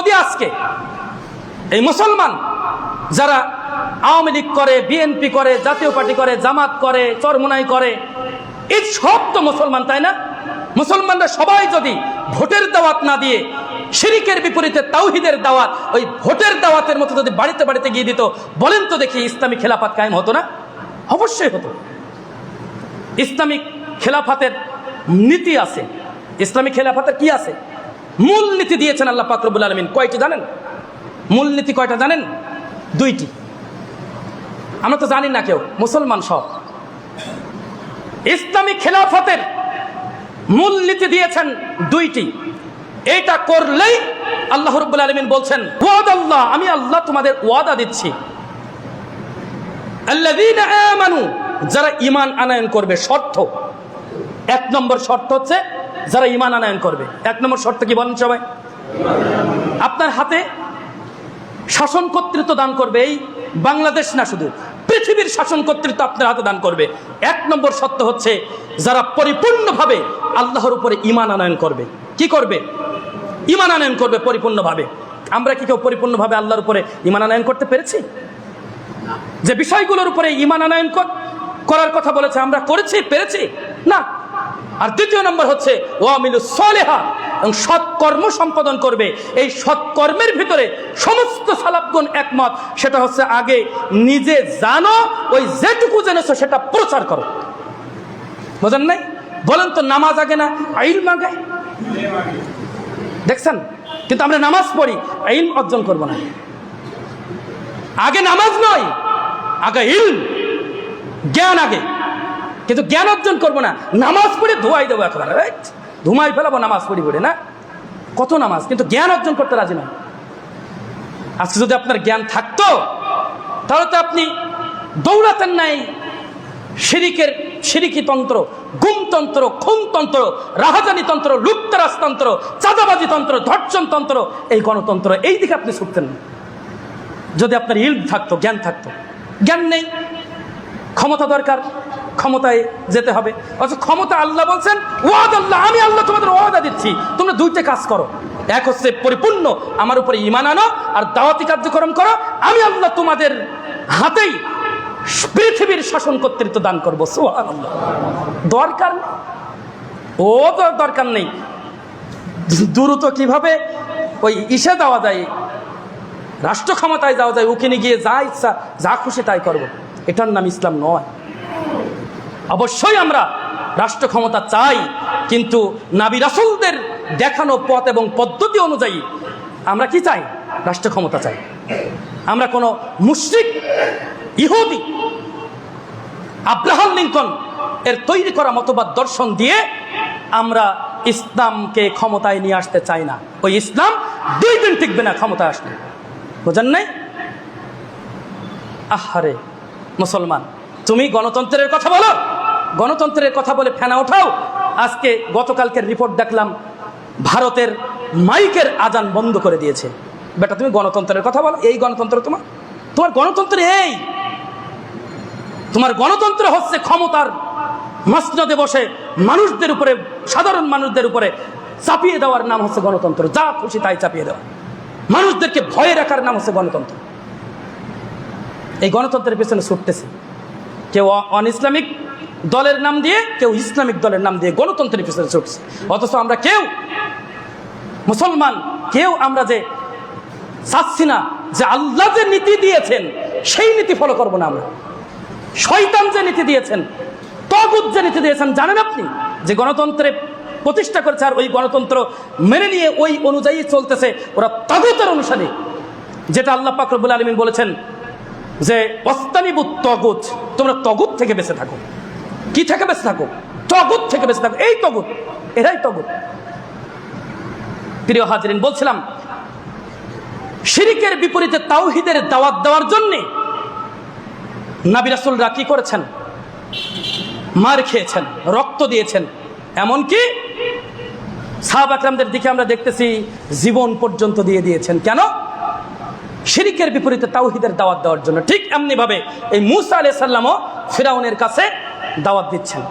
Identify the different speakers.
Speaker 1: যদি আজকে এই মুসলমান যারা আওয়ামী লীগ করে, বিএনপি করে, জাতীয় পার্টি করে, জামাত করে, চরমোনাই করে, এই সব তো মুসলমান, তাই না? মুসলমানরা সবাই যদি ভোটের দাওয়াত না দিয়ে শিরকের বিপরীতে তাওহীদের দাওয়াত, ওই ভোটের দাওয়াতের মতো যদি বাড়িতে বাড়িতে গিয়ে দিত, বলেন তো দেখি ইসলামী খেলাফত কায়েম হতো না? অবশ্যই হতো। ইসলামিক খেলাফতের নীতি আছে। ইসলামী খেলাফতের কি আছে? মূল নীতি দিয়েছেন আল্লাহ পাক রব্বুল আলামিন। কয়টি জানেন? মূল নীতি কয়টা জানেন? 2টি। আমরা তো জানি না কেউ, মুসলমান সব। ইসলামী খেলাফতের মূল নীতি দিয়েছেন 2টি। এটা করলেই আল্লাহ রাব্বুল আলামিন বলছেন, ওয়াদাল্লাহ, আমি আল্লাহ তোমাদের ওয়াদা দিচ্ছি, আল্লাযীনা আমানু, যারা ঈমান আনয়ন করবে। শর্ত, 1 নম্বর শর্ত হচ্ছে যারা ঈমান আনয়ন করবে। 1 নম্বর শর্ত কি বলেন সবাই? আপনার হাতে শাসন কর্তৃত্ব দান করবে, এই বাংলাদেশ না, শুধু পৃথিবীর শাসন কর্তৃত্ব আপনার হাতে দান করবে। 1 নম্বর শর্ত হচ্ছে যারা পরিপূর্ণভাবে আল্লাহর উপরে ঈমান আনয়ন করবে। কি করবে? ঈমান আনয়ন করবে পরিপূর্ণভাবে। আমরা কি কেউ পরিপূর্ণভাবে আল্লাহর উপরে ঈমান আনয়ন করতে পেরেছি? যে বিষয়গুলোর উপরে ঈমান আনয়ন করার কথা বলেছে আমরা করেছি, পেরেছি না। আর 2 নম্বর হচ্ছে ওয়ামিলুস সলিহাত, এবং সৎকর্ম সম্পাদন করবে। এই সৎকর্মের ভিতরে সমস্ত সালাফগণ একমত, সেটা হচ্ছে আগে নিজে জানো, ওই যেটুকু জেনেছো সেটা প্রচার করো। বোঝেন নাই? বলেন তো, নামাজ আগে না ইলম আগে? দেখছেন? কিন্তু আমরা নামাজ পড়ি, ইলম অর্জন করবো না। আগে নামাজ নয়, আগে ইলম, জ্ঞান আগে। কিন্তু জ্ঞান অর্জন করবো না, নামাজ পড়ে ধোয়াই দেবো একেবারে, রাইট? ধুমাই ফেলাবো নামাজ পড়ি পড়ে, না? কত নামাজ, কিন্তু জ্ঞান অর্জন করতে রাজি নয়। আজকে যদি আপনার জ্ঞান থাকতো, তাহলে তো আপনি দৌড়াতেন নাই শিরিকি তন্ত্র, গুমতন্ত্র, খুনতন্ত্র, রাহাজানি তন্ত্র, লুপ্তরাজতন্ত্র, চাঁদাবাজি তন্ত্র, ধর্ষণ তন্ত্র, এই গণতন্ত্র, এই দিকে আপনি ছুটতেন না যদি আপনার ইলম থাকতো, জ্ঞান থাকতো। জ্ঞান নেই, ক্ষমতা দরকার, ক্ষমতায় যেতে হবে। অথচ ক্ষমতা, আল্লাহ বলছেন ওয়াদাল্লাহ, আমি আল্লাহ তোমাদের ওয়াদা দিচ্ছি, তোমরা 2টে কাজ করো। এক হচ্ছে পরিপূর্ণ আমার উপরে ঈমান আনো, আর দাওয়াতি কার্যক্রম করো। আমি আল্লাহ তোমাদের হাতেই পৃথিবীর শাসন কর্তৃত্ব দান করবো। সুবহানাল্লাহ। দরকার নেই, ও তো দরকার নেই। দ্রুত কিভাবে ওই ইসে দেওয়া যায়, রাষ্ট্র ক্ষমতায় যাওয়া যায়, ওখানে গিয়ে যা ইচ্ছা যা খুশি তাই করব, এটার নাম ইসলাম নয়। অবশ্যই আমরা রাষ্ট্র ক্ষমতা চাই, কিন্তু নবী রাসূলদের দেখানো পথ এবং পদ্ধতি অনুযায়ী আমরা কি চাই? রাষ্ট্র ক্ষমতা চাই। আমরা কোনো মুশরিক, ইহুদি, আব্রাহাম লিঙ্কন এর তৈরি করা মতবাদ দর্শন দিয়ে আমরা ইসলামকে ক্ষমতায় নিয়ে আসতে চাই না। ওই ইসলাম 2 দিন টিকবে না ক্ষমতায় আসলে। বোঝেন নাই? আহারে মুসলমান, তুমি গণতন্ত্রের কথা বলো, গণতন্ত্রের কথা বলে ফেনা ওঠাও। আজকে গতকালকের রিপোর্ট দেখলাম, ভারতের মাইকের আজান বন্ধ করে দিয়েছে। বেটা, তুমি গণতন্ত্রের কথা বলো? এই গণতন্ত্র তোমার গণতন্ত্র এই? তোমার গণতন্ত্র হচ্ছে ক্ষমতার মসনদে বসে মানুষদের উপরে, সাধারণ মানুষদের উপরে চাপিয়ে দেওয়ার নাম হচ্ছে গণতন্ত্র। যা খুশি তাই চাপিয়ে দেওয়া, মানুষদেরকে ভয়ে রাখার নাম হচ্ছে গণতন্ত্র। এই গণতন্ত্রের পেছনে ছুটতেছে কেউ অন ইসলামিক দলের নাম দিয়ে, কেউ ইসলামিক দলের নাম দিয়ে গণতন্ত্রের পেছনে ছুটছে। অথচ আমরা কেউ, মুসলমান কেউ, আমরা যে চাচ্ছি না যে আল্লাহ যে নীতি দিয়েছেন সেই নীতি ফলো করব না। আমরা শয়তান যে নীতি দিয়েছেন, তাগুত যে নীতি দিয়েছেন, জানেন আপনি যে গণতন্ত্রে প্রতিষ্ঠা করেছে, আর ওই গণতন্ত্র মেনে নিয়ে ওই অনুযায়ী চলতেছে, ওরা তাগুতের অনুসারী। যেটা আল্লাহ পাক রব্বুল আলামিন বলেছেন যে ওয়াস্তানিবুত তাগুত, তোমরা তাগুত থেকে বেঁচে থাকো। কি থেকে বেঁচে থাকো? তাগুত থেকে বেঁচে থাকো। এই তাগুত, এরাই তাগুত। প্রিয় হাজিরিন, বলছিলাম শিরকের বিপরীতে তাওহীদের দাওয়াত দেওয়ার জন্য নবী রাসূলরা কি করেছেন? মার খেয়েছেন, রক্ত দিয়েছেন। এমনকি সাহাবা একরামদের দিকে আমরা দেখতেছি জীবন পর্যন্ত দিয়ে দিয়েছেন। কেন? শিরকের বিপরীতে তাওহীদের দাওয়াত দেওয়ার জন্য। ঠিক এমনি ভাবে এই মূসা আলাইহিস সালামও ফিরাউনের কাছে দাওয়াত দিচ্ছেন।